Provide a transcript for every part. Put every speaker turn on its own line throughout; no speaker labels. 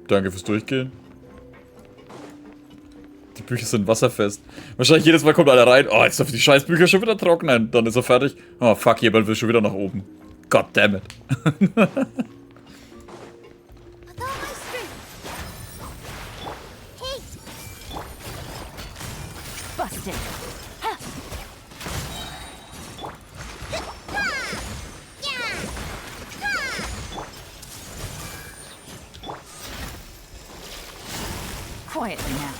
Danke fürs Durchgehen. Die Bücher sind wasserfest. Wahrscheinlich jedes Mal kommt einer rein. Oh, jetzt dürfen die scheiß Bücher schon wieder trocknen. Dann ist er fertig. Oh, fuck, jemand will schon wieder nach oben. God damn it.
Quietly now.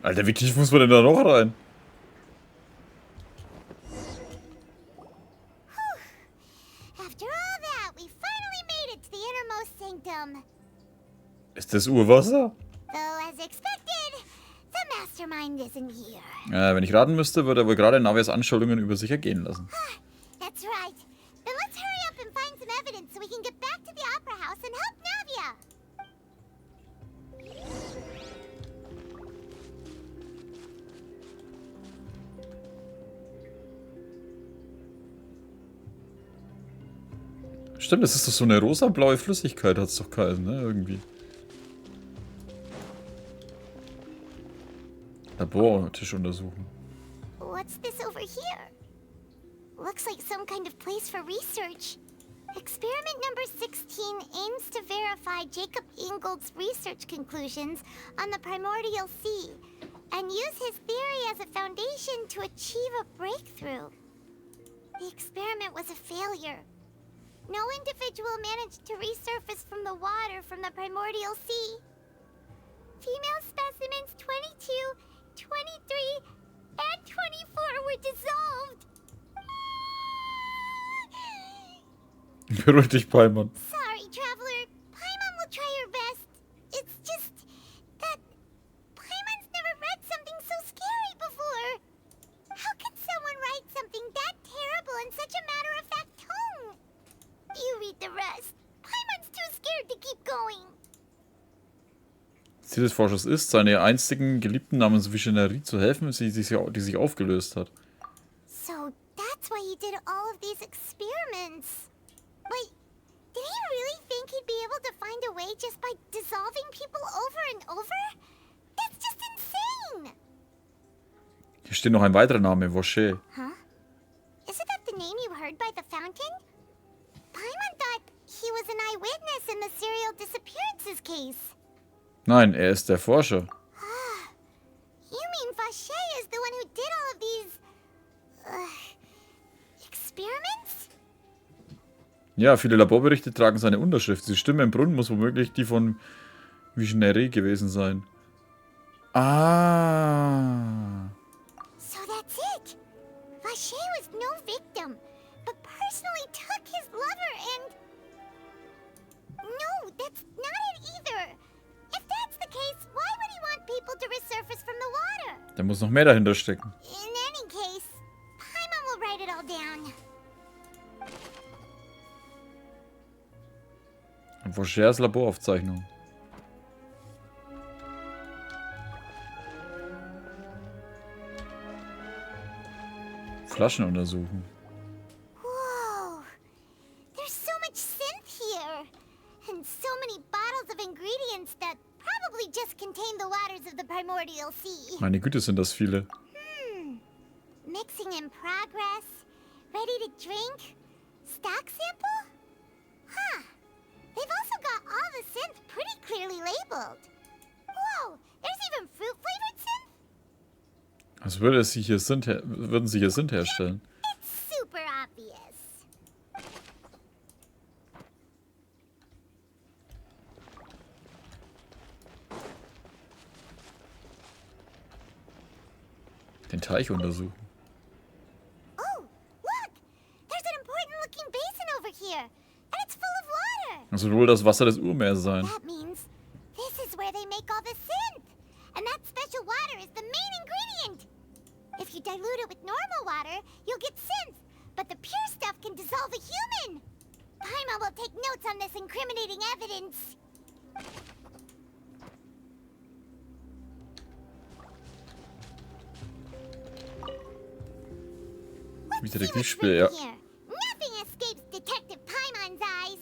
Alter, wie tief muss man denn da noch rein? Ist das Urwasser? Wenn ich raten müsste, würde er wohl gerade Navias Anschauungen über sich ergehen lassen. Stimmt, das ist doch so eine rosa-blaue Flüssigkeit, hat es doch geheißen, ne? Irgendwie. Labortisch untersuchen.
What's this over here? Looks like some kind of place for research. Experiment number 16 aims to verify Jacob Ingold's research conclusions on the primordial sea and use his theory as a foundation to achieve a breakthrough. The experiment was a failure. No individual managed to resurface from the water from the primordial sea. Female specimens 22, 23, and 24 were dissolved.
Beruhig dich, Paimon.
Sorry, traveler. Paimon will try her best. It's just that Paimon's never read something so scary before. How can someone write something that terrible in such a matter-of-fact tone? You read the rest. Paimon's too scared to keep going.
Ziel des Forschers ist, seiner einstigen Geliebten namens Visionarie zu helfen, die sich aufgelöst hat.
So that's why he did all of these experiments. Wait, did he really think he'd be able to find a way just by dissolving people over and over? That's just insane!
Hier steht noch ein weiterer Name, Roche.
Huh? Isn't that the name you heard by the fountain? Paimon thought he was an eyewitness in the serial disappearances case.
Nein, er ist der Forscher.
You mean Vache is the one who did all of these... experiments?
Ja, viele Laborberichte tragen seine Unterschrift. Die Stimme im Brunnen muss womöglich die von Visionarie gewesen sein. Ah.
So that's it. Vache was no victim, but personally took his lover and... No, that's not it either. If that's the case, why would he want people to resurface from the water?
Da muss noch mehr dahinter stecken.
In any case, Paimon will write it all down.
Rochers Laboraufzeichnung. Flaschen untersuchen.
Whoa! There's so much synth here! And so many bottles of ingredients that probably just contain the waters of the primordial sea.
Meine Güte, sind das viele.
Mixing in progress. Ready to drink? Stock sample? Huh. They've also got all the synth pretty clearly labeled. Whoa! There's even fruit-flavored synth?
Als würden sie hier Synth herstellen.
It's super obvious.
Den Teich untersuchen.
Oh, look! There's an important-looking basin over here, and it's full of water.
Also wohl das Wasser des Urmeers sein.
That means this is where they make all the synth, and that special water is the main ingredient. If you dilute it with normal water, you'll get synth, but the pure stuff can dissolve a human. Paimon will take notes on this incriminating evidence.
Wie
See
Detektivspiel,
what's
ja.
written here. Nothing escapes Detective Paimon's eyes.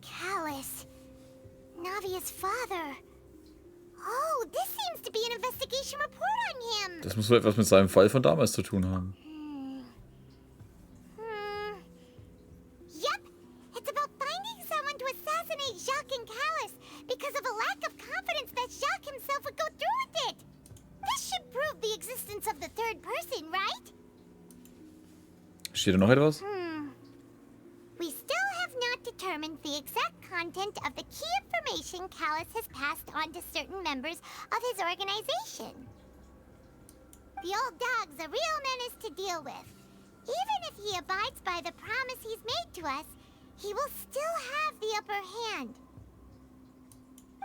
Callus. Navia's father. Oh, this seems to be an investigation report on him.
Das muss wohl etwas mit seinem Fall von damals zu tun haben.
Yep, it's about finding someone to assassinate Jacques and Callus because of a lack of confidence that Jacques himself would go through with it. This should prove the existence of the third person, right?
Steht da noch etwas?
We still have not determined the exact content of the key information Callus has passed on to certain members of his organization. The old dog's a real menace to deal with. Even if he abides by the promise he's made to us, he will still have the upper hand.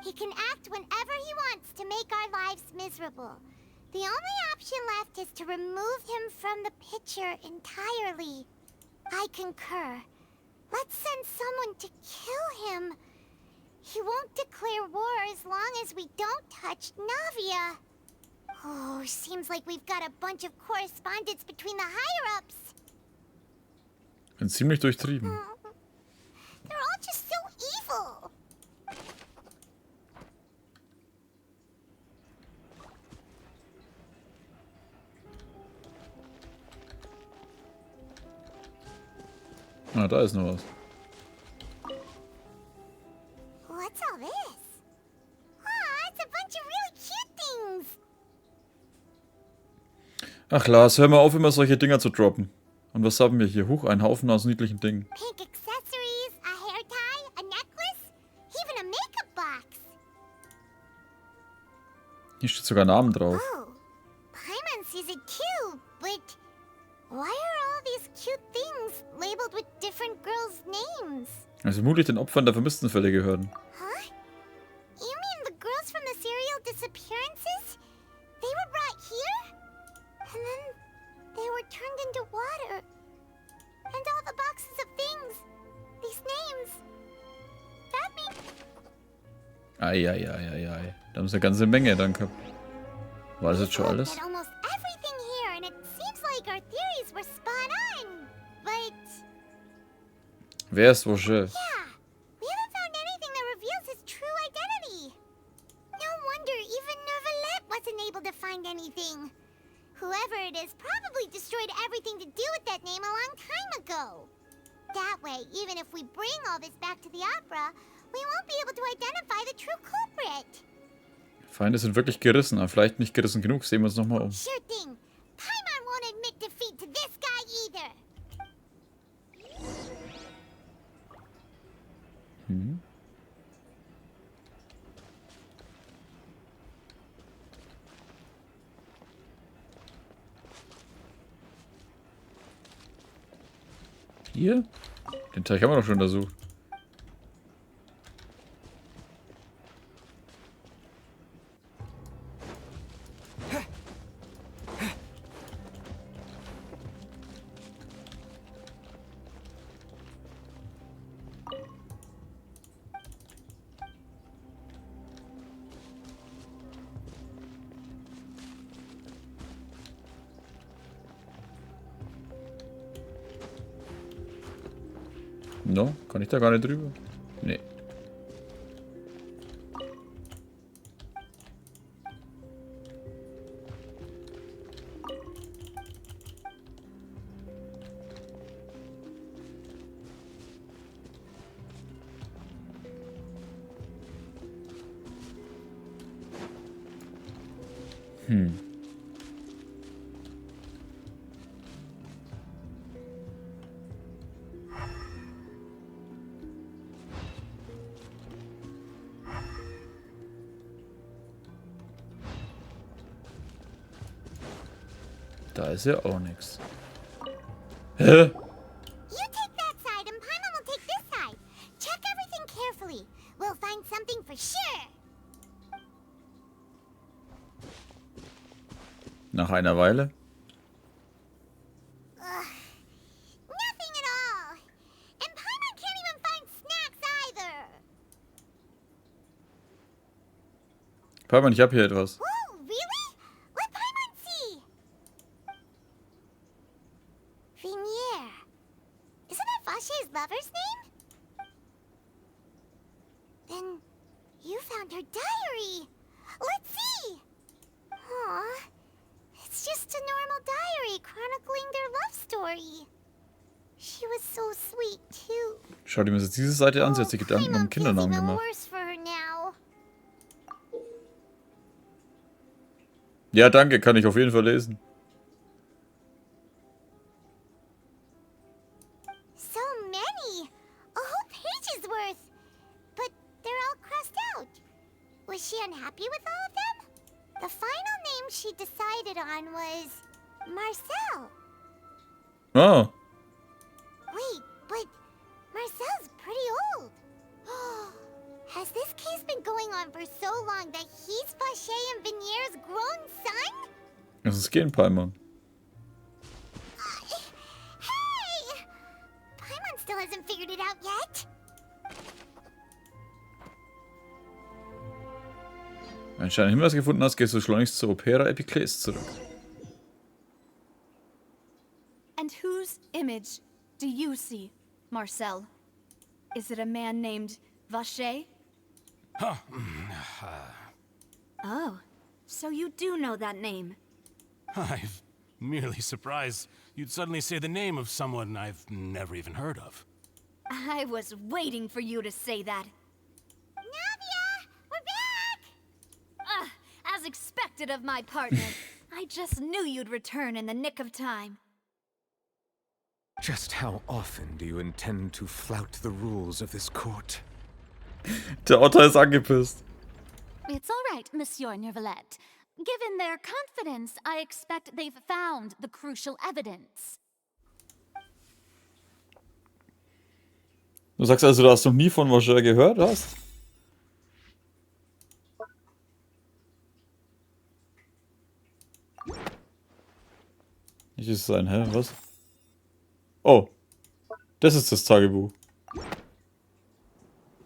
He can act whenever he wants to make our lives miserable. The only option left is to remove him from the picture entirely. I concur. Let's send someone to kill him. He won't declare war as long as we don't touch Navia. Oh, seems like we've got a bunch of correspondence between the higher-ups.
Bin ziemlich durchtrieben.
They're all just so evil.
Ah, da ist noch was.
What's all this? Aw, it's a bunch of really cute things.
Ach Lars, hör mal auf, immer solche Dinger zu droppen. Und was haben wir hier? Huch, ein Haufen aus niedlichen Dingen.
Pink accessories, a hair tie, a necklace, even a makeup box.
Hier steht sogar Namen drauf.
Oh, Paimon sees it too, but why are all these cute things labeled with different girls' names?
Also vermutlich den Opfern der Vermisstenfälle gehören.
Huh? You mean the girls from the serial disappearances? They were brought here? And then they were turned into water. And all the boxes of things. These names. That means...
Eieieiei. Da haben sie eine ganze Menge dann gehabt. War das jetzt schon alles?
At almost everything here, and it seems like our theories were spot on. But
Wer ist Roche?
yeah, we haven't found anything that reveals his true identity. No wonder even Neuvillette wasn't able to find anything. Whoever it is probably destroyed everything to do with that name a long time ago. That way, even if we bring all this back to the opera, we won't be able to identify the true culprit.
Feinde sind wirklich gerissen, aber vielleicht nicht gerissen genug. Sehen wir uns nochmal um.
Sure thing. Paimon won't admit defeat to this guy either.
Hier? Den Teich haben wir doch schon untersucht. No, kann ich da gar nicht drüber? Nee. Da ist ja auch nichts. Hä?
You take that side and Paimon will take this side. Check everything carefully. We'll find something for sure.
Nach einer Weile.
Nothing at all. And Paimon can't even find snacks either.
Paimon, ich hab hier etwas.
Whoa, really? Let Paimon see.
Schau dir mal jetzt diese Seite an, sie hat sich Gedanken um
Paimon feels
Kindernamen
even
gemacht.
worse for her now.
Ja, danke, kann ich auf jeden Fall lesen.
So many! A whole page's worth! But they're all crossed out. Was she unhappy with all of them? The final name she decided on was Marcel.
Ah,
Wait, but Marcel's pretty old. Has this case been going on for so long that he's Vache and Vinier's grown son?
das ist Paimon.
Hey! Paimon still hasn't figured it out yet.
Wenn du einen Hinweis gefunden hast, gehst du schleunigst zur Opera Epicles zurück.
And whose image do you see, Marcel? Is it a man named Vache? Oh, so you do know that name.
I'm merely surprised you'd suddenly say the name of someone I've never even heard of.
I was waiting for you to say that.
Navia! We're back!
As expected of my partner. I just knew you'd return in the nick of time.
Just how often do you intend to flout the rules of this court?
Der Otter ist angepisst.
It's all right, Monsieur Neuvillette. Given their confidence, I expect they've found the crucial evidence.
Du sagst also, du hast noch nie von Roger gehört hast? Nicht ist es sein, hä? Was? Oh. Das ist das Tagebuch.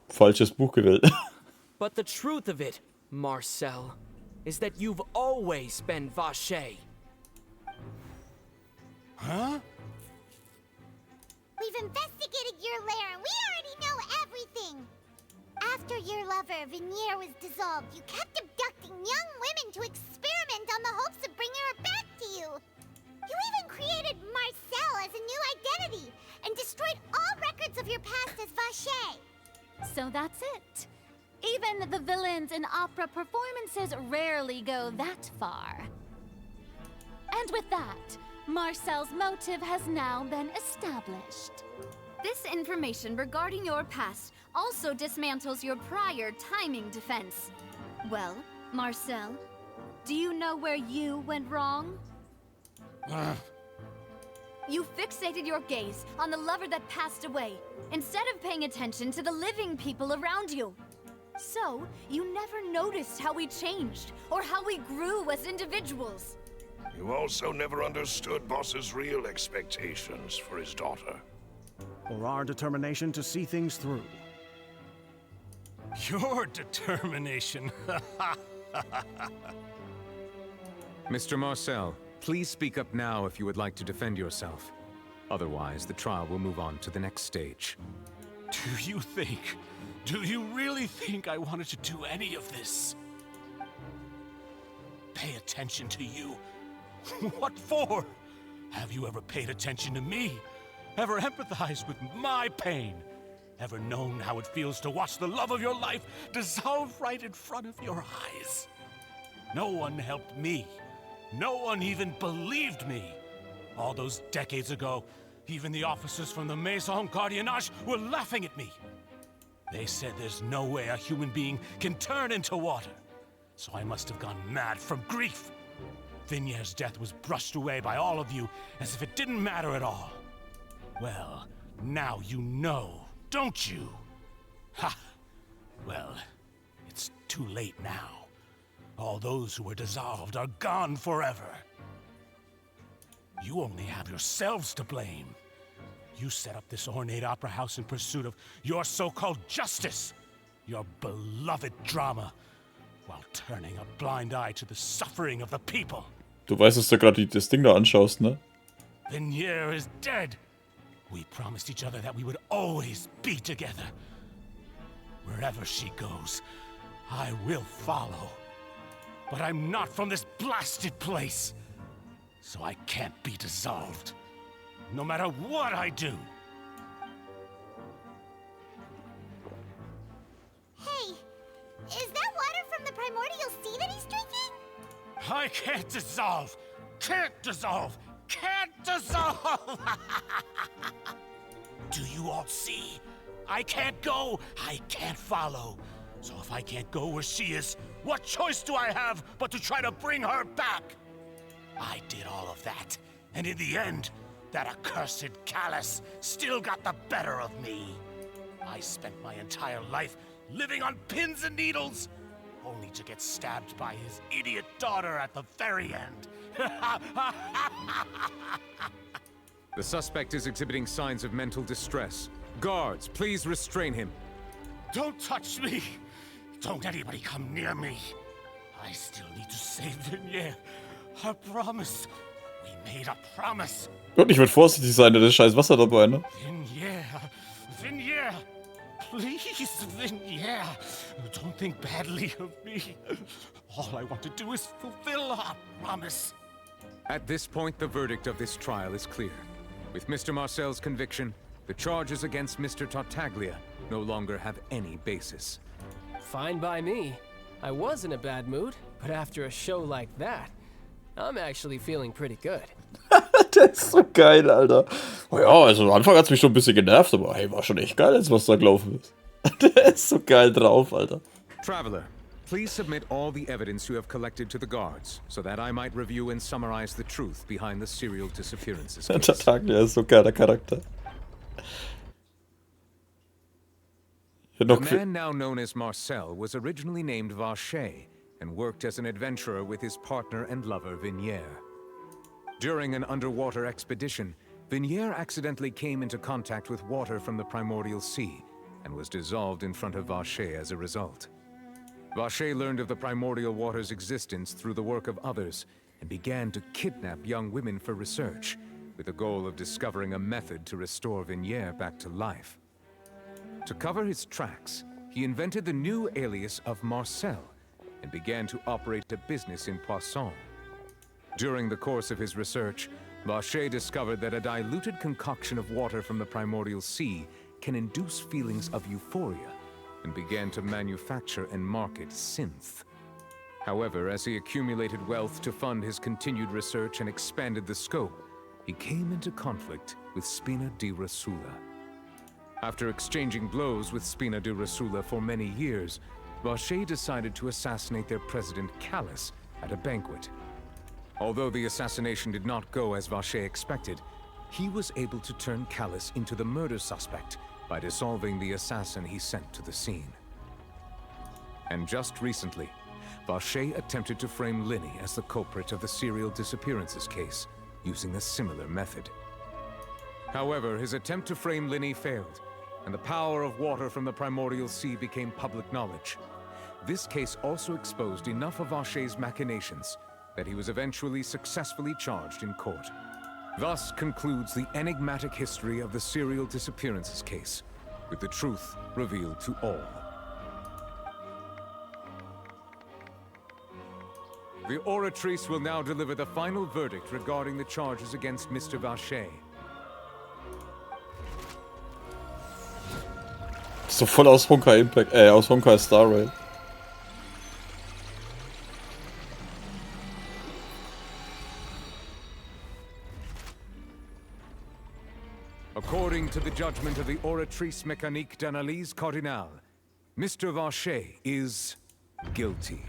Falsches Buch gewählt.
But the truth of it, Marcel, is that you've always been Vache.
Huh?
We've investigated your lair and we already know everything! After your lover, Vinier, was dissolved, you kept abducting young women to experiment on the hopes of bringing her back to you! You even created Marcel as a new identity and destroyed all records of your past as Vache!
So that's it. Even the villains in opera performances rarely go that far. And with that, Marcel's motive has now been established.
This information regarding your past also dismantles your prior timing defense. Well, Marcel, do you know where you went wrong? You fixated your gaze on the lover that passed away, instead of paying attention to the living people around you. So, you never noticed how we changed, or how we grew as individuals.
You also never understood Boss's real expectations for his daughter.
Or our determination to see things through.
Your determination.
Mr. Marcel, please speak up now if you would like to defend yourself. Otherwise, the trial will move on to the next stage.
Do you really think I wanted to do any of this? Pay attention to you? What for? Have you ever paid attention to me? Ever empathized with my pain? Ever known how it feels to watch the love of your life dissolve right in front of your eyes? No one helped me. No one even believed me. All those decades ago, even the officers from the Maison Gardiennage were laughing at me. They said there's no way a human being can turn into water. So I must have gone mad from grief. Vinier's death was brushed away by all of you as if it didn't matter at all. Well, now you know, don't you? Ha! Well, it's too late now. All those who were dissolved are gone forever. You only have yourselves to blame. You set up this ornate opera house in pursuit of your so-called justice, your beloved drama, while turning a blind eye to the suffering of the people.
Du weißt, dass du gerade das Ding da anschaust, ne?
Vinier is dead. We promised each other that we would always be together. Wherever she goes, I will follow. But I'm not from this blasted place, so I can't be dissolved. No matter what I do. I can't dissolve! Can't dissolve! Can't dissolve! Do you all see? I can't go! I can't follow! So if I can't go where she is, what choice do I have but to try to bring her back? I did all of that, and in the end, that accursed Callus still got the better of me. I spent my entire life living on pins and needles, only to get stabbed by his idiot daughter at the very end.
The suspect is exhibiting signs of mental distress. Guards, please restrain him.
Don't touch me! Don't anybody come near me! I still need to save Vignere. I promise. We made a promise.
Gott, ich würde vorsichtig sein, da ist scheiß Wasser dabei, ne?
Vignere! Please, Vignere! Don't think badly of me. All I want to do is fulfill our promise.
At this point, the verdict of this trial is clear. With Mr. Marcel's conviction, the charges against Mr. Tartaglia no longer have any basis.
Fine by me. I was in a bad mood, but after a show like that, I'm actually feeling pretty good.
Der ist so geil, Alter. Oh ja, also am Anfang hat es mich schon ein bisschen genervt, aber hey, war schon echt geil, jetzt was da gelaufen ist. Der ist so geil drauf, Alter.
Traveler, please submit all the evidence you have collected to the guards, so that I might review and summarize the truth behind the serial disappearances case.
Tartaglia ist so geiler Charakter.
The man now known as Marcel was originally named Vacher and worked as an adventurer with his partner and lover Vignere. During an underwater expedition, Vignere accidentally came into contact with water from the primordial sea and was dissolved in front of Vacher as a result. Vacher learned of the primordial water's existence through the work of others and began to kidnap young women for research, with the goal of discovering a method to restore Vignere back to life. To cover his tracks, he invented the new alias of Marcel and began to operate a business in Poisson. During the course of his research, Vacher discovered that a diluted concoction of water from the primordial sea can induce feelings of euphoria and began to manufacture and market synth. However, as he accumulated wealth to fund his continued research and expanded the scope, he came into conflict with Spina di Rosula. After exchanging blows with Spina di Rosula for many years, Vacher decided to assassinate their president Callus at a banquet. Although the assassination did not go as Vacher expected, he was able to turn Callus into the murder suspect by dissolving the assassin he sent to the scene. And just recently, Vacher attempted to frame Linny as the culprit of the serial disappearances case, using a similar method. However, his attempt to frame Linny failed, and the power of water from the primordial sea became public knowledge. This case also exposed enough of Vacher's machinations that he was eventually successfully charged in court. Thus concludes the enigmatic history of the serial disappearances case, with the truth revealed to all. The Oratrice will now deliver the final verdict regarding the charges against Mr. Vacher.
So voll aus Honkai Impact, aus Honkai Star Rail.
According to the judgment of the Oratrice Mécanique d'Analyse Cardinale, Mr. Vacher is guilty.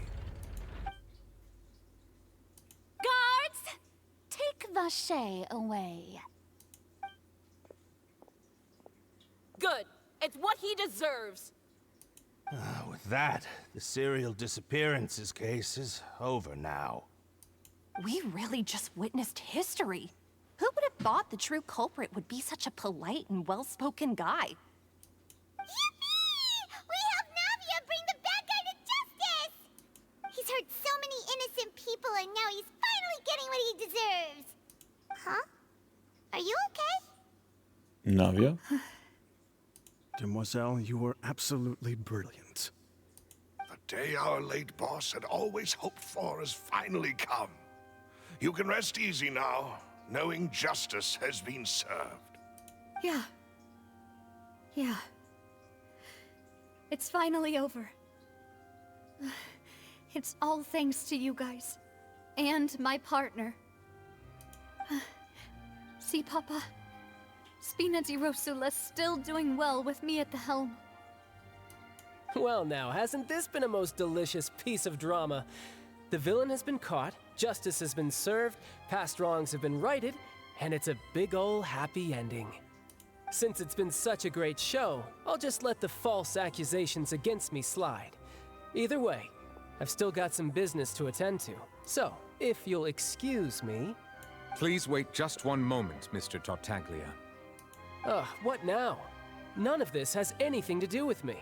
Guards! Take Vacher away.
Good. It's what he deserves.
With that, the serial disappearances case is over now.
We really just witnessed history. Who would have thought the true culprit would be such a polite and well-spoken guy?
Yippee! We helped Navia bring the bad guy to justice! He's hurt so many innocent people and now he's finally getting what he deserves. Huh? Are you okay?
Navia?
Demoiselle, you were absolutely brilliant.
The day our late boss had always hoped for has finally come. You can rest easy now, knowing justice has been served.
Yeah. Yeah. It's finally over. It's all thanks to you guys. and my partner. See, Papa, Spina di Rosula's still doing well with me at the helm.
Well now, hasn't this been a most delicious piece of drama? The villain has been caught, justice has been served, past wrongs have been righted, and it's a big ol' happy ending. Since it's been such a great show, I'll just let the false accusations against me slide. Either way, I've still got some business to attend to. So, if you'll excuse me...
Please wait just one moment, Mr. Tartaglia.
Ugh, what now? None of this has anything to do with me.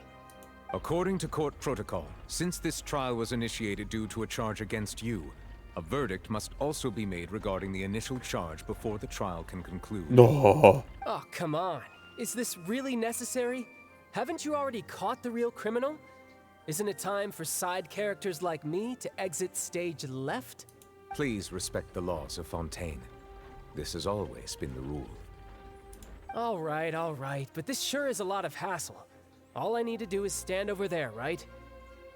According to court protocol, since this trial was initiated due to a charge against you, a verdict must also be made regarding the initial charge before the trial can conclude.
No.
Oh, come on. Is this really necessary? Haven't you already caught the real criminal? Isn't it time for side characters like me to exit stage left?
Please respect the laws of Fontaine. This has always been the rule.
All right, but this sure is a lot of hassle. All I need to do is stand over there, right?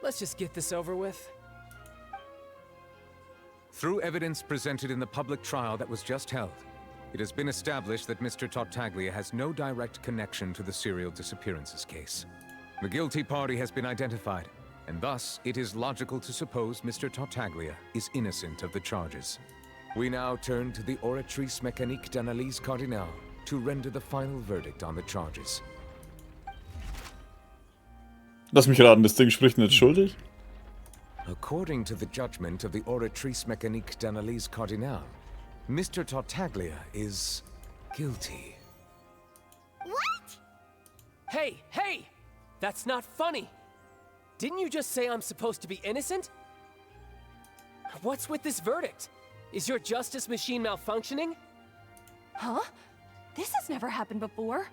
Let's just get this over with.
Through evidence presented in the public trial that was just held, it has been established that Mr. Tartaglia has no direct connection to the serial disappearances case. The guilty party has been identified, and thus it is logical to suppose Mr. Tartaglia is innocent of the charges. We now turn to the Oratrice Mécanique d'Analyse Cardinale to render the final verdict on the charges.
Lass mich raten, das Ding spricht nicht schuldig?
According to the judgment of the Oratrice Mécanique d'Analyse Cardinale, Mr. Tartaglia is guilty.
What?
Hey! That's not funny! Didn't you just say I'm supposed to be innocent? What's with this verdict? Is your justice machine malfunctioning?
Huh? This has never happened before.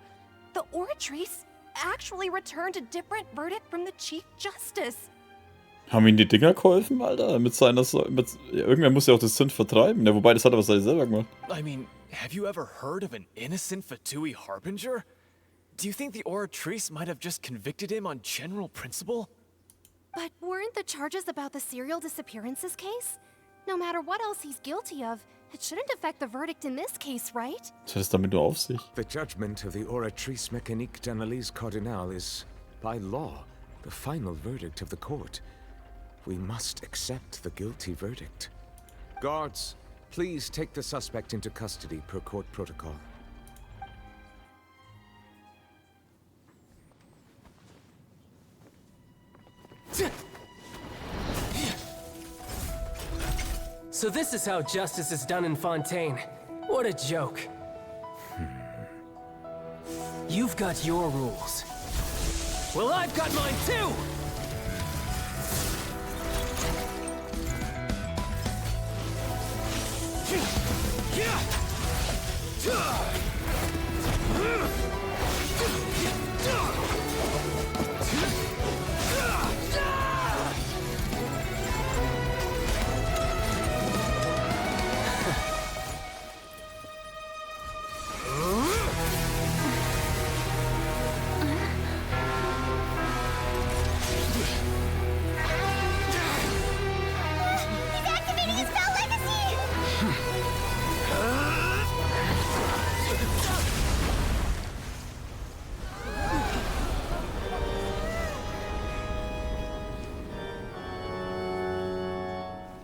The Oratrice actually returned a different verdict from the Chief Justice.
Haben ihm die Dinger geholfen, Alter? Irgendwer muss ja auch das Sünd vertreiben. Ja, wobei, das hat er wahrscheinlich selber gemacht.
I mean, have you ever heard of an innocent Fatui Harbinger? Do you think the Oratrice might have just convicted him on general principle?
But weren't the charges about the serial disappearances case? No matter what else he's guilty of, it shouldn't affect the verdict in this case, right?
Was hat es damit nur auf sich?
The judgment of the Oratrice Mécanique d'Analyse Cardinale is, by law, the final verdict of the court. We must accept the guilty verdict. Guards, please take the suspect into custody per court protocol.
So this is how justice is done in Fontaine. What a joke. You've got your rules. Well, I've got mine too!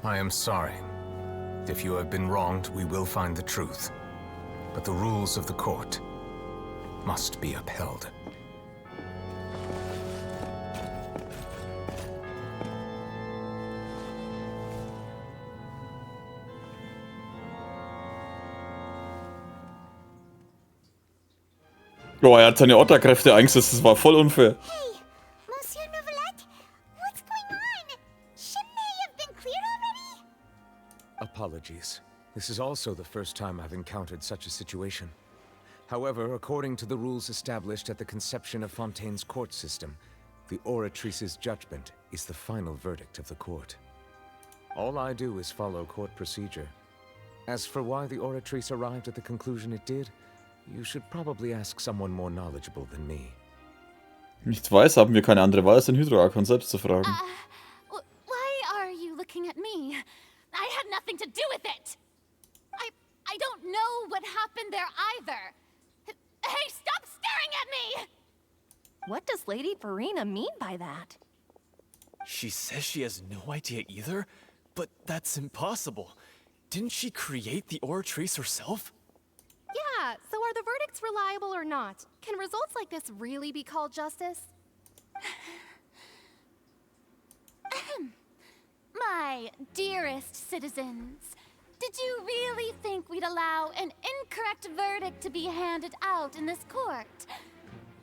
I am sorry. If you have been wronged, we will find the truth. But the rules of the court must be upheld.
Oh, er hat seine Otterkräfte eingesetzt, das war voll unfair.
Hey, Monsieur Neuvillette, what's going on? Shouldn't they have been cleared already?
Apologies. This is also the first time I've encountered such a situation. However, according to the rules established at the conception of Fontaine's court system, the Oratrice's judgment is the final verdict of the court. All I do is follow court procedure. As for why the Oratrice arrived at the conclusion it did, you should probably ask someone more knowledgeable than me.
Nichts weiß, haben wir keine andere Wahl, als den Hydroarchon selbst zu fragen.
Why are you looking at me? I had nothing to do with it. I don't know what happened there either. Hey, stop staring at me!
What does Lady Farina mean by that?
She says she has no idea either, but that's impossible. Didn't she create the Oratrice herself?
Yeah, so are the verdicts reliable or not? Can results like this really be called justice?
My dearest citizens, did you really think we'd allow an incorrect verdict to be handed out in this court?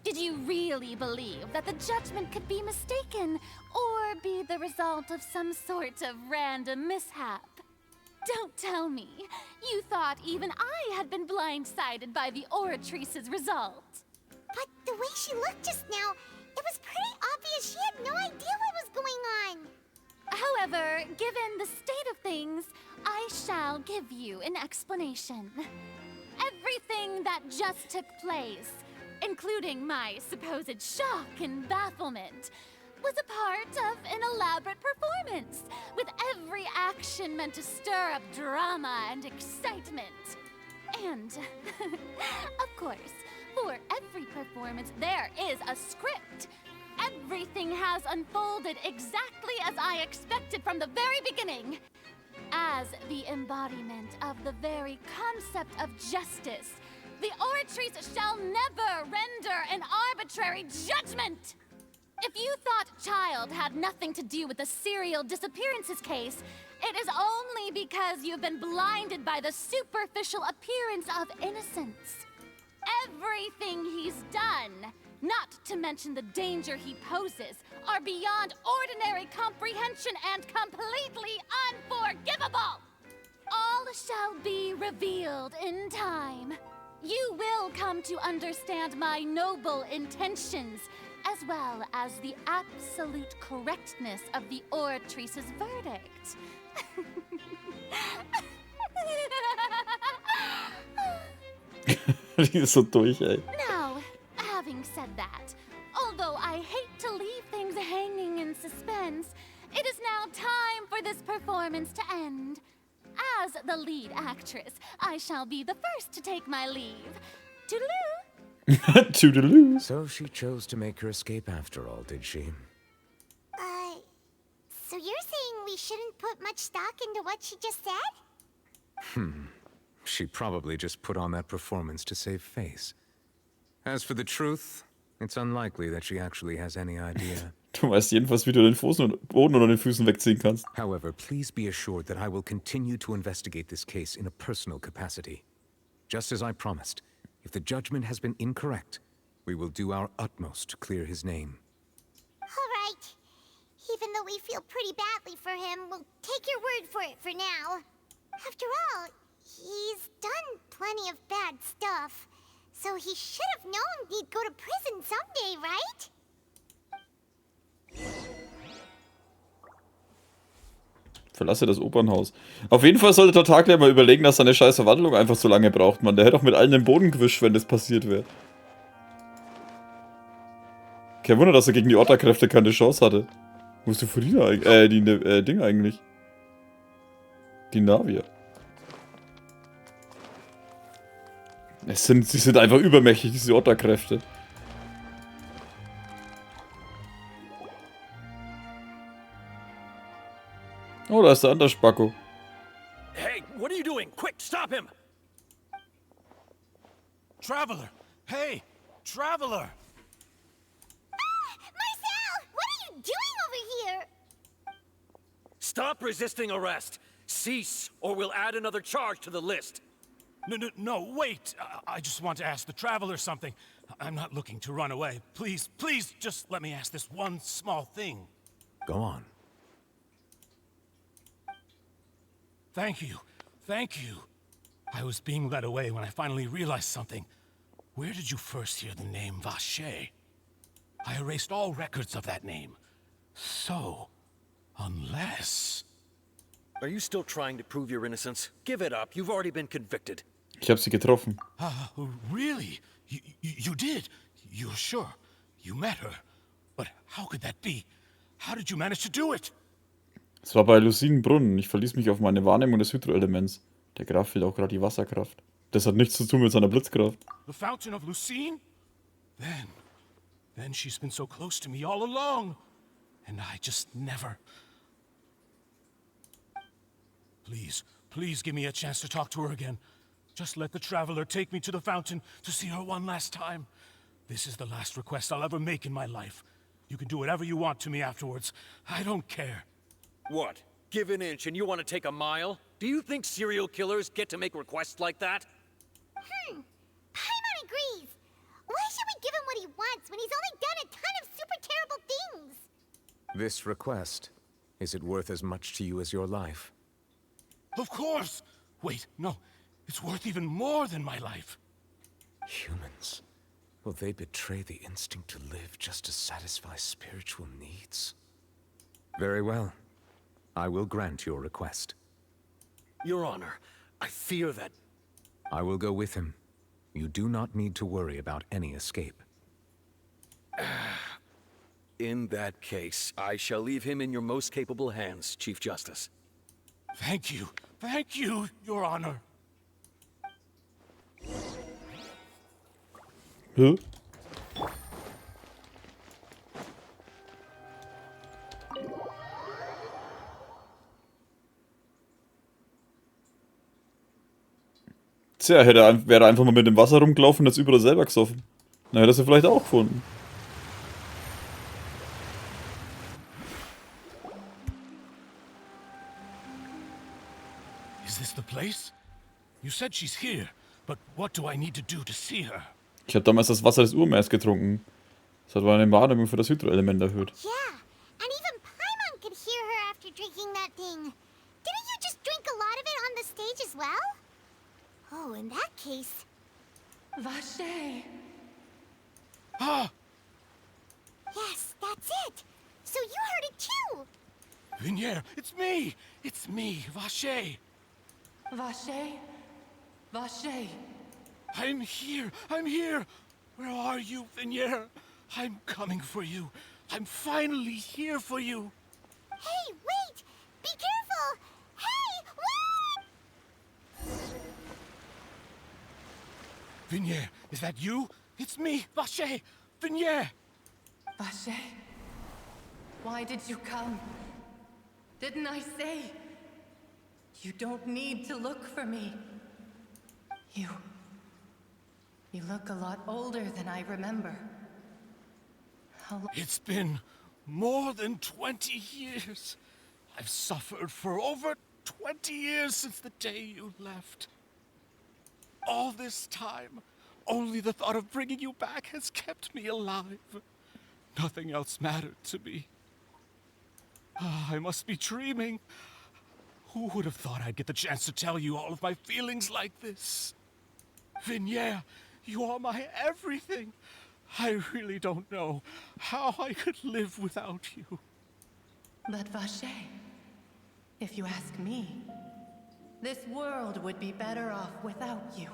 Did you really believe that the judgment could be mistaken or be the result of some sort of random mishap? Don't tell me you thought even I had been blindsided by the Oratrice's result.
But the way she looked just now, it was pretty obvious she had no idea what was going on.
However, given the state of things, I shall give you an explanation. Everything that just took place, including my supposed shock and bafflement, was a part of an elaborate performance, with every action meant to stir up drama and excitement. And, of course, for every performance there is a script. Everything has unfolded exactly as I expected from the very beginning. As the embodiment of the very concept of justice, the Oratrice shall never render an arbitrary judgment! If you thought Child had nothing to do with the serial disappearances case, it is only because you've been blinded by the superficial appearance of innocence. Everything he's done, not to mention the danger he poses, are beyond ordinary comprehension and completely unforgivable! All shall be revealed in time. You will come to understand my noble intentions, as well as the absolute correctness of the Oratrice's verdict.
Die ist so durch, ey.
Now, having said that, although I hate to leave things hanging in suspense, it is now time for this performance to end. As the lead actress, I shall be the first to take my leave. Toodaloo!
Toodaloo.
So she chose to make her escape after all, did she?
So you're saying we shouldn't put much stock into what she just said?
She probably just put on that performance to save face. As for the truth, it's unlikely that she actually has any idea.
Du weißt jedenfalls, wie du den Boden unter den Füßen wegziehen kannst.
However, please be assured that I will continue to investigate this case in a personal capacity. Just as I promised, if the judgment has been incorrect, we will do our utmost to clear his name.
All right. Even though we feel pretty badly for him, we'll take your word for it for now. After all, he's done plenty of bad stuff. So he should have known he'd go to prison someday, right?
Verlasse das Opernhaus. Auf jeden Fall sollte der Tagler mal überlegen, dass seine scheiß Verwandlung einfach so lange braucht, man. Der hätte auch mit allen den Boden gewischt, wenn das passiert wäre. Kein Wunder, dass er gegen die Otterkräfte keine Chance hatte. Wo ist die Farina eigentlich? Ding eigentlich. Die Navier. Sie sind einfach übermächtig, diese Otterkräfte. Oh, da ist der andere Spacko.
Hey, what are you doing? Quick, stop him! Traveler! Hey, Traveler!
Marcel! What are you doing over here?
Stop resisting arrest! Cease, or we'll add another charge to the list.
No, wait! I just want to ask the Traveler something. I'm not looking to run away. Please, just let me ask this one small thing.
Go on.
Thank you. I was being led away when I finally realized something. Where did you first hear the name Vache? I erased all records of that name. So, unless...
Are you still trying to prove your innocence? Give it up. You've already been convicted.
Ich habe sie getroffen.
Really? You did? You're sure? You met her? But how could that be? How did you manage to do it?
Es war bei Lucinenbrunnen. Ich verließ mich auf meine Wahrnehmung des Hydroelements. Der Graf fehlt auch gerade die Wasserkraft. Das hat nichts zu tun mit seiner Blitzkraft.
The fountain of Lucine? Then she's been so close to me all along. And I just never... Please give me a chance to talk to her again. Just let the traveler take me to the fountain to see her one last time. This is the last request I'll ever make in my life. You can do whatever you want to me afterwards. I don't care.
What? Give an inch and you want to take a mile? Do you think serial killers get to make requests like that?
Paimon agrees. Why should we give him what he wants when he's only done a ton of super terrible things?
This request, is it worth as much to you as your life?
Of course! Wait, no. It's worth even more than my life.
Humans. Will they betray the instinct to live just to satisfy spiritual needs? Very well. I will grant your request.
Your Honor, I fear that...
I will go with him. You do not need to worry about any escape.
In that case, I shall leave him in your most capable hands, Chief Justice.
Thank you, Your Honor.
Huh? Tja, wäre einfach mal mit dem Wasser rumgelaufen und das überall selber gesoffen. Na, hätte er vielleicht auch gefunden.
Is this the place? You said she's here, but what do I need to do to see her?
Ich habe damals das Wasser des Urmeers getrunken. Das hat meine Wahrnehmung für das Hydroelement erhöht.
Yeah, and even Paimon could hear her after drinking that thing. Didn't you just drink a lot of it on the stage as well? Oh, in that case...
Vache.
Ah!
Yes, that's it. So you heard it too.
Vignier, it's me! It's me, Vache.
Vache? Vache.
I'm here! Where are you, Vignier? I'm coming for you. I'm finally here for you.
Hey, wait! Be careful! Hey, wait!
Vignier, is that you? It's me, Vache! Vignier!
Vache? Why did you come? Didn't I say? You don't need to look for me. You look a lot older than I remember.
It's been more than 20 years. I've suffered for over 20 years since the day you left. All this time, only the thought of bringing you back has kept me alive. Nothing else mattered to me. I must be dreaming. Who would have thought I'd get the chance to tell you all of my feelings like this? Vignier, you are my everything. I really don't know how I could live without you.
But Vache, if you ask me, this world would be better off without you.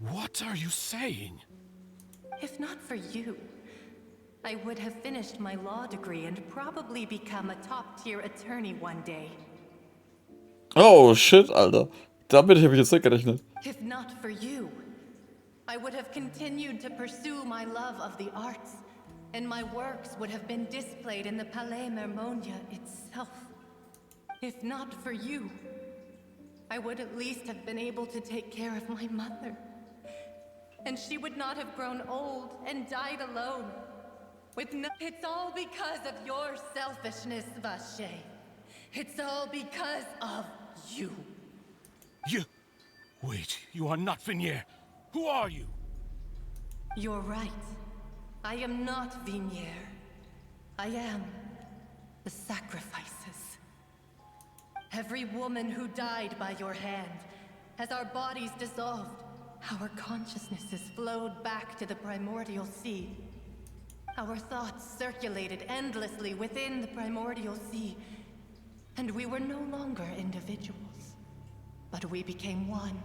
What are you saying?
If not for you, I would have finished my law degree and probably become a top-tier attorney one day.
Oh, shit, Alter. Damit habe ich jetzt nicht gerechnet.
If not for you, I would have continued to pursue my love of the arts, and my works would have been displayed in the Palais Mermonia itself. If not for you, I would at least have been able to take care of my mother. And she would not have grown old and died alone. It's all because of your selfishness, Vache. It's all because of you.
You... Wait, you are not Vignier. Who are you?
You're right. I am not Vignier. I am the sacrifices. Every woman who died by your hand, as our bodies dissolved, our consciousnesses flowed back to the primordial sea. Our thoughts circulated endlessly within the primordial sea, and we were no longer individuals, but we became one,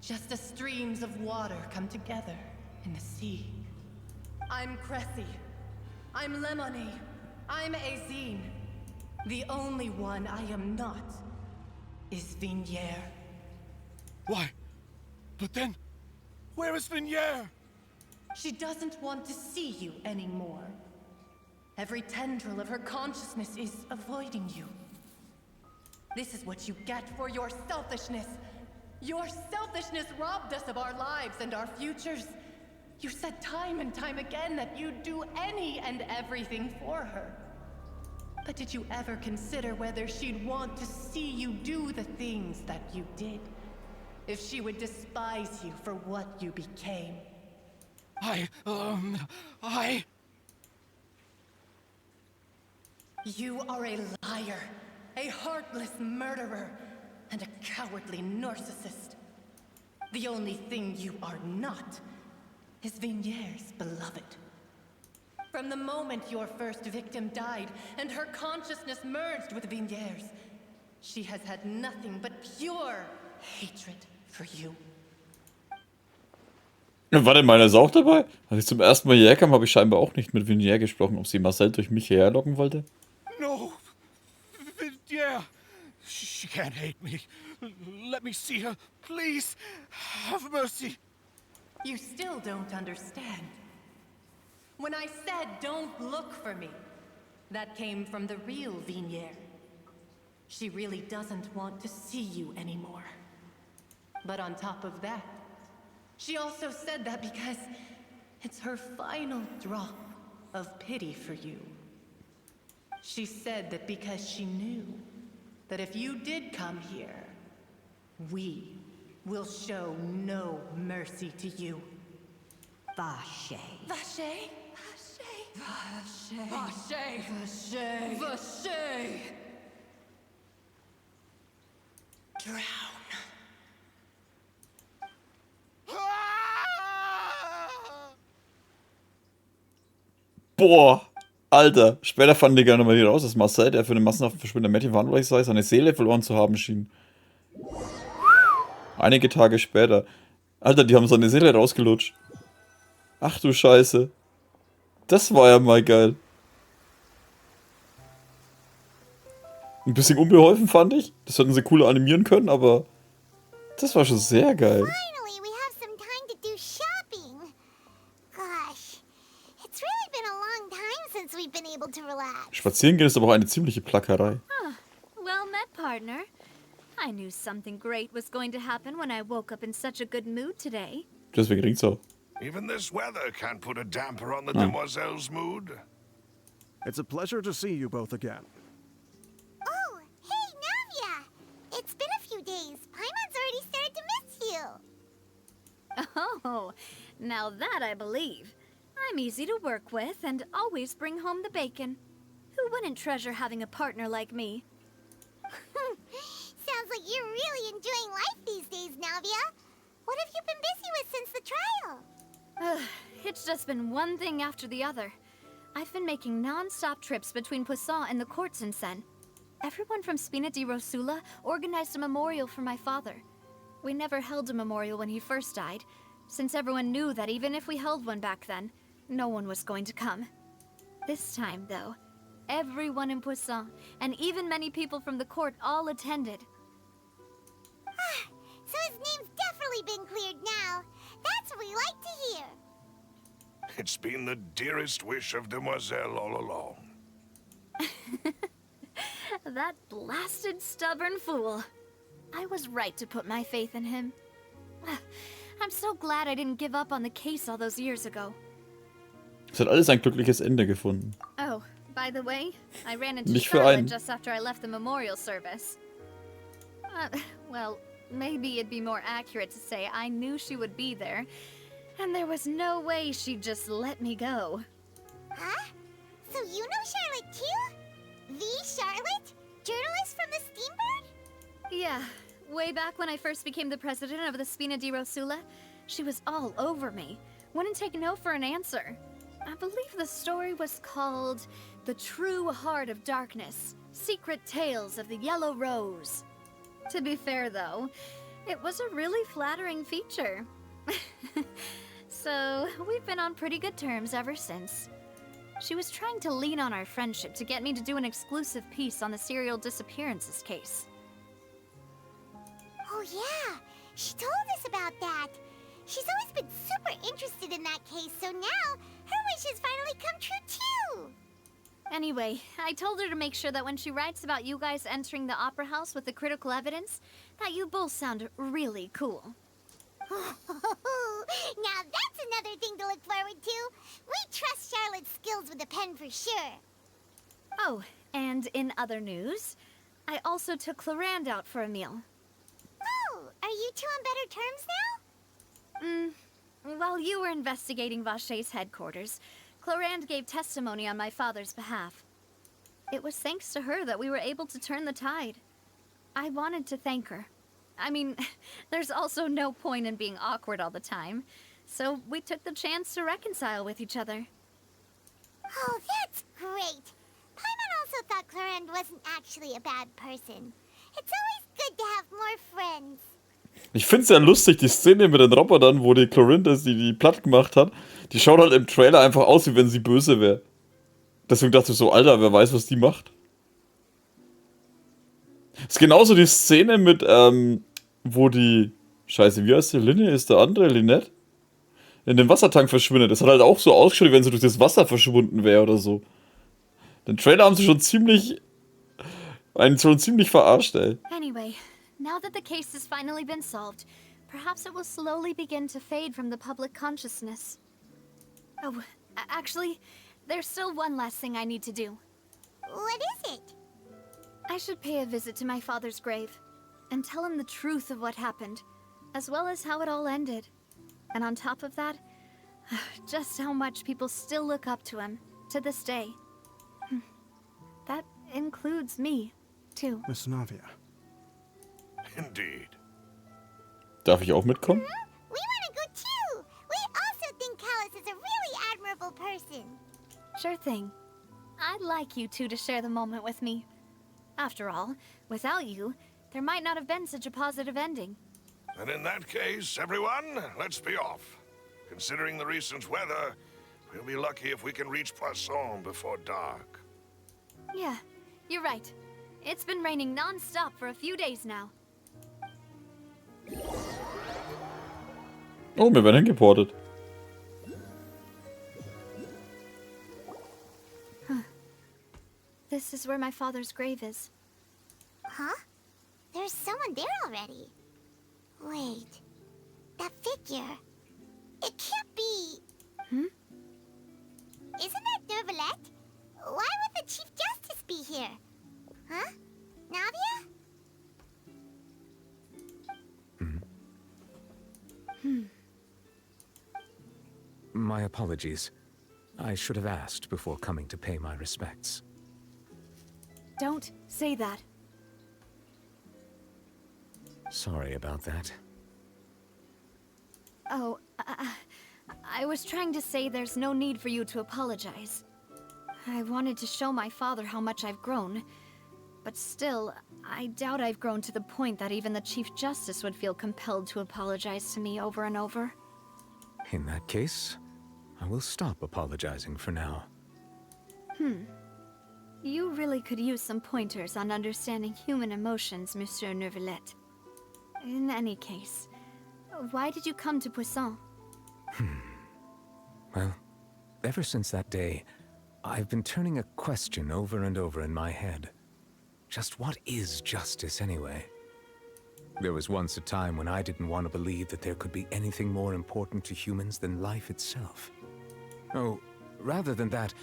just as streams of water come together in the sea. I'm Cressy. I'm Lemony. I'm Azine. The only one I am not is Vignier.
Why? But then, where is Vignier?
She doesn't want to see you anymore. Every tendril of her consciousness is avoiding you. This is what you get for your selfishness. Your selfishness robbed us of our lives and our futures. You said time and time again that you'd do any and everything for her. But did you ever consider whether she'd want to see you do the things that you did? If she would despise you for what you became? You are a liar, a heartless murderer, and a cowardly narcissist. The only thing you are not is Vignier's beloved. From the moment your first victim died and her consciousness merged with Vignier's, she has had nothing but pure hatred for you.
War denn meiner auch dabei? Als ich zum ersten Mal hierher kam, habe ich scheinbar auch nicht mit Vignier gesprochen, ob sie Marcel durch mich hierher locken wollte.
No, Vignier. She can't hate me. Let me see her, please. Have mercy.
You still don't understand. When I said don't look for me, that came from the real Vignier. She really doesn't want to see you anymore. But on top of that, she also said that because it's her final drop of pity for you. She said that because she knew that if you did come here, we will show no mercy to you.
Vache.
Vache? Vache. Vache. Vache. Vache. Drown.
Boah, Alter. Später fanden die gerne mal hier raus, dass Marcel, der für den massenhaften Verschwinden der Mädchen verantwortlich sei, seine Seele verloren zu haben schien. Einige Tage später. Alter, die haben seine Seele rausgelutscht. Ach du Scheiße. Das war ja mal geil. Ein bisschen unbeholfen fand ich. Das hätten sie cooler animieren können, aber das war schon sehr geil.
Finally, we have some time to do shopping. Gosh, it's really been a long time since we've been able to relax.
Spazieren gehen ist aber auch eine ziemliche Plackerei.
Well met, partner. I knew something great was going to happen when I woke up in such a good mood today.
Deswegen ringt's auch.
Even this weather can't put a damper on the demoiselle's mood.
It's a pleasure to see you both again.
Oh, hey, Navia! It's been a few days. Paimon's already started to miss you.
Oh, now that I believe. I'm easy to work with and always bring home the bacon. Who wouldn't treasure having a partner like me?
Sounds like you're really enjoying life these days, Navia. What have you been busy with since the trial?
It's just been one thing after the other. I've been making non-stop trips between Poisson and the courts in Sen. Everyone from Spina di Rosula organized a memorial for my father. We never held a memorial when he first died, since everyone knew that even if we held one back then, no one was going to come. This time, though, everyone in Poisson, and even many people from the court, all attended.
So his name's definitely been cleared now. That's what we like to hear.
It's been the dearest wish of Demoiselle all along.
That blasted stubborn fool. I was right to put my faith in him. I'm so glad I didn't give up on the case all those years ago.
Es hat alles ein glückliches Ende gefunden.
Oh, by the way, I ran into
Nicht für
Charlotte
einen.
just after I left the memorial service. Well, maybe it'd be more accurate to say I knew she would be there, and there was no way she'd just let me go.
Huh? So you know Charlotte too? The Charlotte? Journalist from the Steambird?
Yeah, way back when I first became the president of the Spina di Rosula, she was all over me. Wouldn't take no for an answer. I believe the story was called The True Heart of Darkness, Secret Tales of the Yellow Rose. To be fair, though, it was a really flattering feature. So, we've been on pretty good terms ever since. She was trying to lean on our friendship to get me to do an exclusive piece on the serial disappearances case.
Oh yeah, she told us about that. She's always been super interested in that case, so now her wish has finally come true too.
Anyway, I told her to make sure that when she writes about you guys entering the opera house with the critical evidence, that you both sound really cool.
Now that's another thing to look forward to. We trust Charlotte's skills with a pen for sure.
Oh, and in other news, I also took Clarand out for a meal.
Oh, are you two on better terms now?
While you were investigating Vache's headquarters, Clarand gave testimony on my father's behalf. It was thanks to her that we were able to turn the tide. I wanted to thank her. I mean, there's also no point in being awkward all the time, so we took the chance to reconcile with each other.
Oh, that's great. Paimon also thought Clarand wasn't actually a bad person. It's always good to have more friends.
Ich find's ja lustig, die Szene mit den Robotern, wo die Clorinda die platt gemacht hat, die schaut halt im Trailer einfach aus, wie wenn sie böse wäre. Deswegen dachte ich so, Alter, wer weiß, was die macht. Ist genauso die Szene mit, wo die, scheiße, wie heißt die, Linne ist der andere, Lynette? In dem Wassertank verschwindet. Das hat halt auch so ausgeschaut, wie wenn sie durch das Wasser verschwunden wäre oder so. Den Trailer haben sie schon ziemlich verarscht, ey.
Anyway, now that the case has finally been solved, perhaps it will slowly begin to fade from the public consciousness. Oh, actually, there's still one last thing I need to do.
What is it?
I should pay a visit to my father's grave and tell him the truth of what happened, as well as how it all ended. And on top of that, just how much people still look up to him to this day. That includes me, too.
Miss Navia.
Indeed.
Darf ich auch mitkommen?
We want to go too. We also think Callus is a really admirable person.
Sure thing. I'd like you two to share the moment with me. After all, without you, there might not have been such a positive ending.
And in that case, everyone, let's be off. Considering the recent weather, we'll be lucky if we can reach Poisson before dark.
Yeah, you're right. It's been raining non-stop for a few days now.
Oh, wir werden hingeportet.
This is where my father's grave is.
Huh? There's someone there already. Wait. That figure. It can't be... Isn't that Neuvillette? Why would the Chief Justice be here? Huh? Navia?
My apologies. I should have asked before coming to pay my respects.
Don't say that.
Sorry about that.
Oh, I was trying to say there's no need for you to apologize. I wanted to show my father how much I've grown, but still, I doubt I've grown to the point that even the Chief Justice would feel compelled to apologize to me over and over.
In that case, I will stop apologizing for now.
You really could use some pointers on understanding human emotions, Monsieur Neuvillette. In any case, why did you come to Poisson?
Well, ever since that day, I've been turning a question over and over in my head. Just what is justice anyway? There was once a time when I didn't want to believe that there could be anything more important to humans than life itself. Oh, rather than that,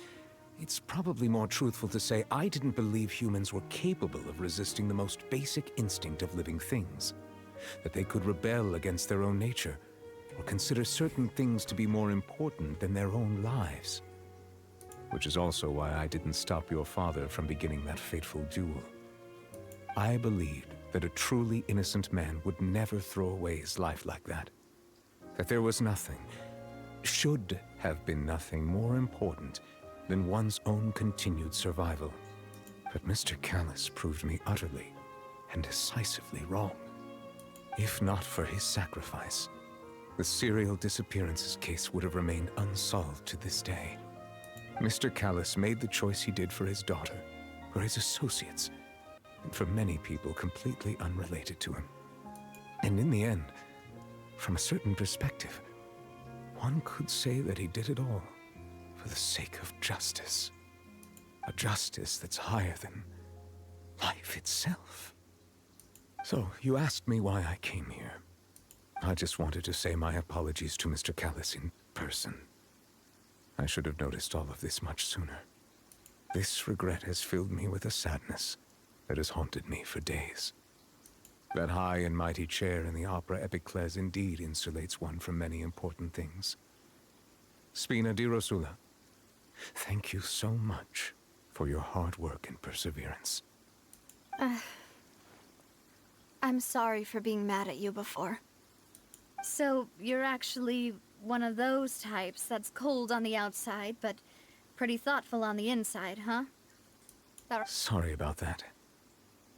it's probably more truthful to say I didn't believe humans were capable of resisting the most basic instinct of living things. That they could rebel against their own nature, or consider certain things to be more important than their own lives. Which is also why I didn't stop your father from beginning that fateful duel. I believed that a truly innocent man would never throw away his life like that. That there was nothing, should have been nothing more important than one's own continued survival. But Mr. Callus proved me utterly and decisively wrong. If not for his sacrifice, the serial disappearances case would have remained unsolved to this day. Mr. Callis made the choice he did for his daughter, for his associates, and for many people completely unrelated to him. And in the end, from a certain perspective, one could say that he did it all for the sake of justice. A justice that's higher than life itself. So, you asked me why I came here. I just wanted to say my apologies to Mr. Callis in person. I should have noticed all of this much sooner. This regret has filled me with a sadness that has haunted me for days. That high and mighty chair in the opera Epicles indeed insulates one from many important things. Spina di Rosula, thank you so much for your hard work and perseverance.
I'm sorry for being mad at you before.
So, you're actually one of those types that's cold on the outside, but pretty thoughtful on the inside, huh?
Sorry about that.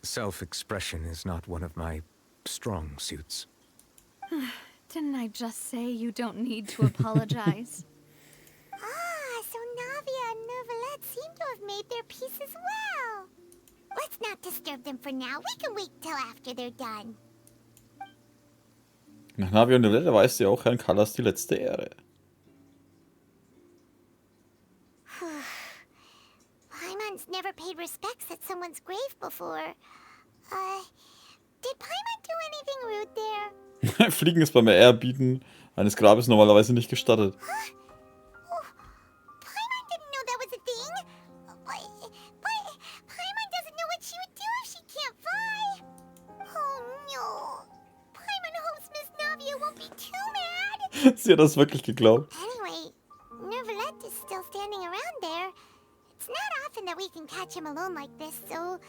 Self-expression is not one of my strong suits.
Didn't I just say you don't need to apologize?
So Navia and Neuvillette seem to have made their peace as well. Let's not disturb them for now. We can wait till after they're done.
Nach Navi und Welt erweist ja auch Herrn Callas die letzte Ehre.
Paimon's never paid respects at someone's grave before. Did Paimon do anything rude there?
Fliegen ist beim Erbieten eines Grabes normalerweise nicht gestattet.
Paimon didn't know that was a thing. But Paimon doesn't know what she would do if she can't fly. Oh no. Paimon hopes Miss Navia won't be too mad.
Sie hat das wirklich geglaubt.
Anyway, Neuvillette is still standing around there. It's not often that we can catch him alone like this, so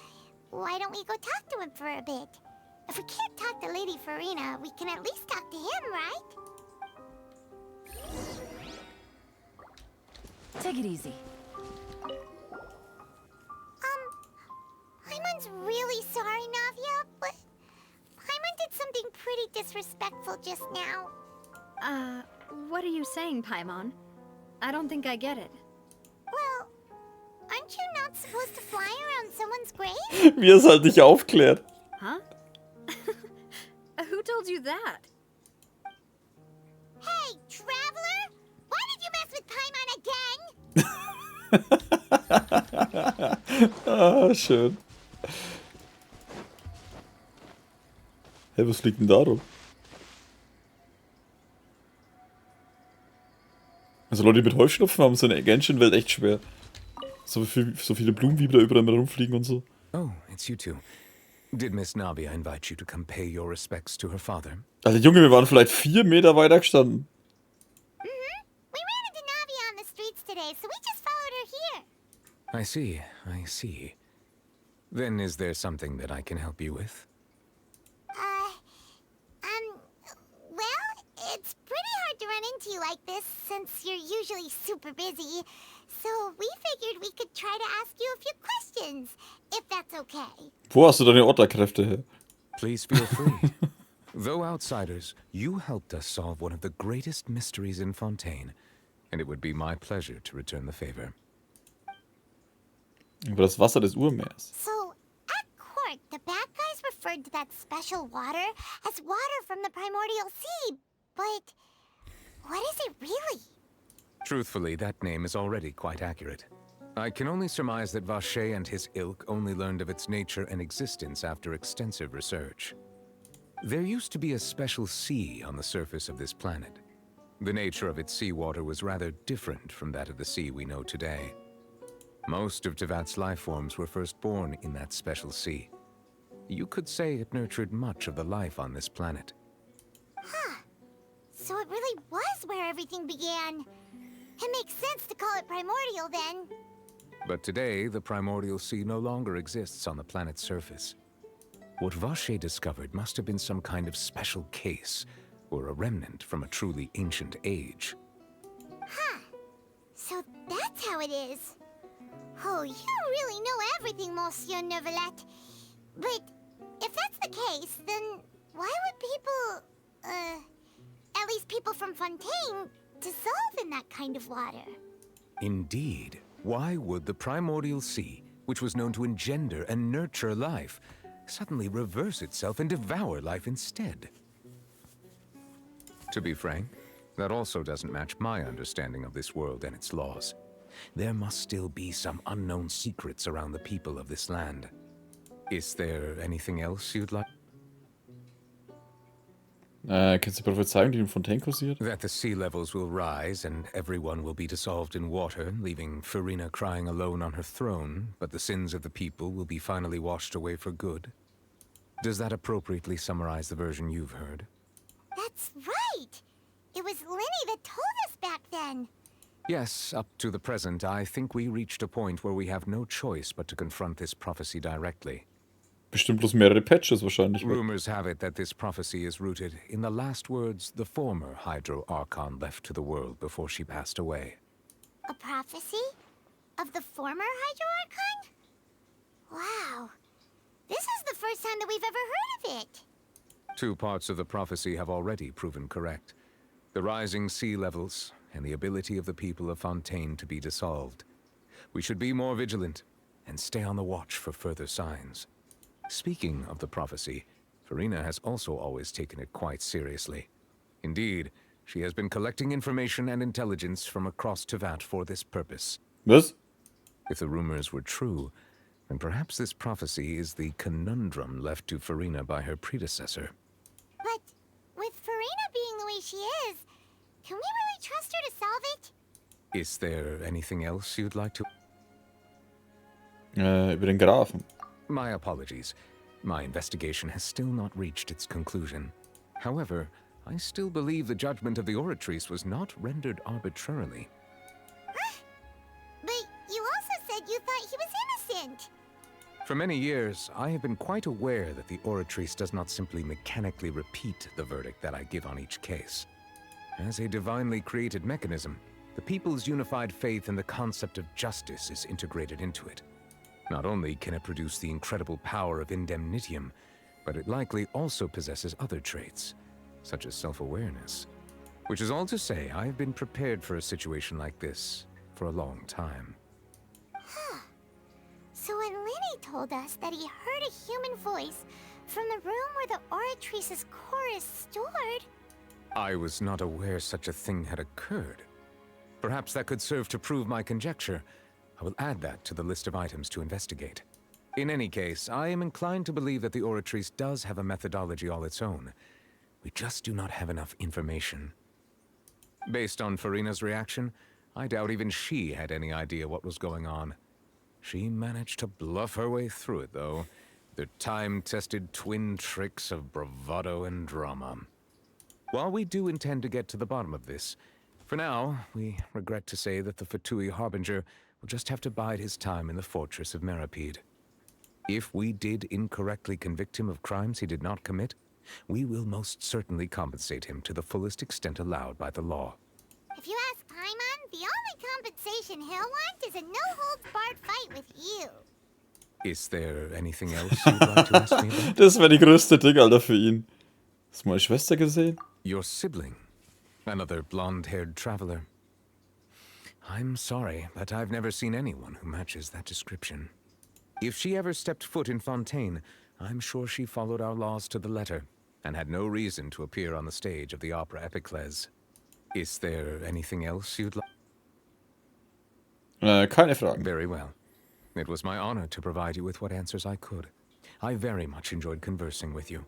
why don't we go talk to him for a bit? If we can't talk to Lady Farina, we can at least talk to him, right?
Take it easy.
Paimon's really sorry, Navia, but Paimon did something pretty disrespectful just now.
What are you saying, Paimon? I don't think I get it.
Well, aren't you not supposed to fly around someone's grave?
Wie er es halt nicht aufklärt.
Huh? Who told you that?
Hey, traveler! Why did you mess with Paimon again?
Schön. Hey, was liegt denn da rum? Also Leute, die mit Heuschnupfen haben es in der Genshin-Welt echt schwer. So viele Blumen, wie da überall rumfliegen und so.
Oh, it's you two. Did Miss Navia invite you to come pay your respects to her father?
Alter Junge, wir waren vielleicht 4 Meter weiter gestanden.
We ran into Navia on the streets today, so we just followed her here.
I see. Then is there something that I can help you with?
Well, it's pretty hard to run into you like this, since you're usually super busy. So we figured we could try to ask you a few questions, if that's okay.
Wo hast du deine Otterkräfte her?
Please feel free. Though outsiders, you helped us solve one of the greatest mysteries in Fontaine, and it would be my pleasure to return the favor.
Über das Wasser des Urmeers.
So, at court, the bad guys referred to that special water as water from the primordial sea, but what is it really?
Truthfully, that name is already quite accurate. I can only surmise that Vacher and his ilk only learned of its nature and existence after extensive research. There used to be a special sea on the surface of this planet. The nature of its seawater was rather different from that of the sea we know today. Most of Tevat's life forms were first born in that special sea. You could say it nurtured much of the life on this planet.
So it really was where everything began. It makes sense to call it primordial then.
But today, the primordial sea no longer exists on the planet's surface. What Vacher discovered must have been some kind of special case, or a remnant from a truly ancient age.
So that's how it is. Oh, you really know everything, Monsieur Neuvillette. But if that's the case, then why would people, at least people from Fontaine, dissolve in that kind of water?
Indeed. Why would the primordial sea, which was known to engender and nurture life, suddenly reverse itself and devour life instead? To be frank, that also doesn't match my understanding of this world and its laws. There must still be some unknown secrets around the people of this land. Is there anything else you'd like?
Kennst du die Prophezeiung, die in Fontaine kursiert?
That the sea levels will rise and everyone will be dissolved in water, leaving Farina crying alone on her throne, but the sins of the people will be finally washed away for good. Does that appropriately summarize the version you've heard?
That's right! It was Linny that told us back then.
Yes, up to the present, I think we reached a point where we have no choice but to confront this prophecy directly.
Bestimmt bloß mehrere Patches wahrscheinlich.
Rumors have it that this prophecy is rooted in the last words the former Hydro Archon left to the world before she passed away.
A prophecy? Of the former Hydro Archon? Wow. This is the first time that we've ever heard of it.
2 parts of the prophecy have already proven correct. The rising sea levels and the ability of the people of Fontaine to be dissolved. We should be more vigilant and stay on the watch for further signs. Speaking of the prophecy, Farina has also always taken it quite seriously. Indeed, she has been collecting information and intelligence from across Tevat for this purpose.
Was?
If the rumors were true, then perhaps this prophecy is the conundrum left to Farina by her predecessor.
But with Farina being the way she is, can we really trust her to solve it?
Is there anything else you'd like to...
Über den Grafen.
My apologies. My investigation has still not reached its conclusion. However, I still believe the judgment of the Oratrice was not rendered arbitrarily.
Huh? But you also said you thought he was innocent.
For many years, I have been quite aware that the Oratrice does not simply mechanically repeat the verdict that I give on each case. As a divinely created mechanism, the people's unified faith in the concept of justice is integrated into it. Not only can it produce the incredible power of indemnitium, but it likely also possesses other traits, such as self-awareness. Which is all to say, I have been prepared for a situation like this for a long time.
Huh. So when Linny told us that he heard a human voice from the room where the Oratrice's core is stored...
I was not aware such a thing had occurred. Perhaps that could serve to prove my conjecture. I will add that to the list of items to investigate. In any case, I am inclined to believe that the Oratrice does have a methodology all its own. We just do not have enough information. Based on Farina's reaction, I doubt even she had any idea what was going on. She managed to bluff her way through it, though, their time-tested twin tricks of bravado and drama. While we do intend to get to the bottom of this, for now, we regret to say that the Fatui Harbinger will just have to bide his time in the fortress of Meripede. If we did incorrectly convict him of crimes he did not commit, we will most certainly compensate him to the fullest extent allowed by the law.
If you ask Paimon, the only compensation he'll want is a no-holds-barred fight with you.
Is there anything else you'd like to ask me about?
Das wäre die größte Ding, Alter, für ihn. Hast du meine Schwester gesehen?
Your sibling. Another blonde-haired traveler. I'm sorry, but I've never seen anyone who matches that description. If she ever stepped foot in Fontaine, I'm sure she followed our laws to the letter, and had no reason to appear on the stage of the opera Epicles. Is there anything else you'd like?
Keine Fragen.
Very well. It was my honor to provide you with what answers I could. I very much enjoyed conversing with you.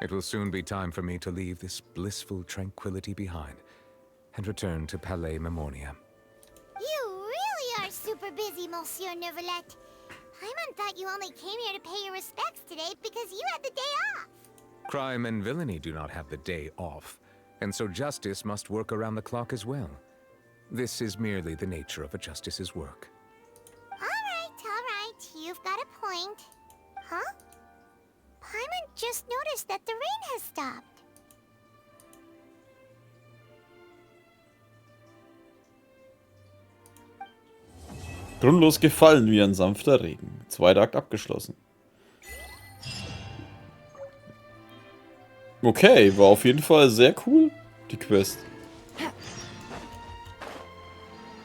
It will soon be time for me to leave this blissful tranquility behind, and return to Palais Memoria.
You really are super busy, Monsieur Neuvillette. Paimon thought you only came here to pay your respects today because you had the day off.
Crime and villainy do not have the day off, and so justice must work around the clock as well. This is merely the nature of a justice's work.
All right. You've got a point. Huh? Paimon just noticed that the rain has stopped.
Grundlos gefallen wie ein sanfter Regen. Zweiter Akt abgeschlossen. Okay, war auf jeden Fall sehr cool, die Quest.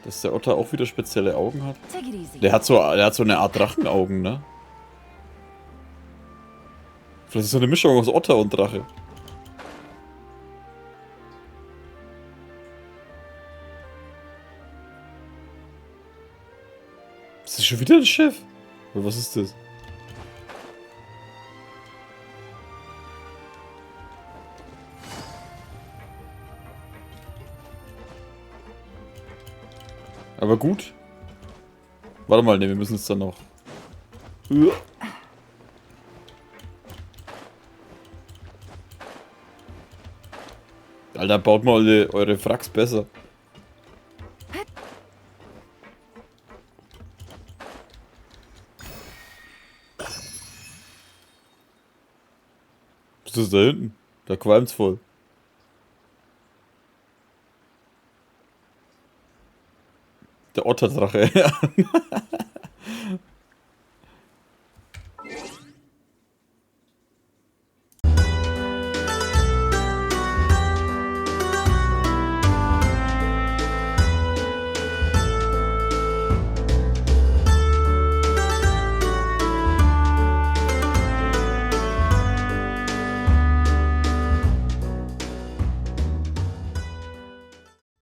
Dass der Otter auch wieder spezielle Augen hat.
Take it easy.
Der hat so eine Art Drachenaugen, ne? Vielleicht ist es so eine Mischung aus Otter und Drache. Ist das schon wieder ein Schiff? Oder was ist das? Aber gut. Warte mal, ne, wir müssen es dann noch. Alter, baut mal eure Wracks besser. Was ist das da hinten? Da qualmt's voll. Der Otterdrache, ja.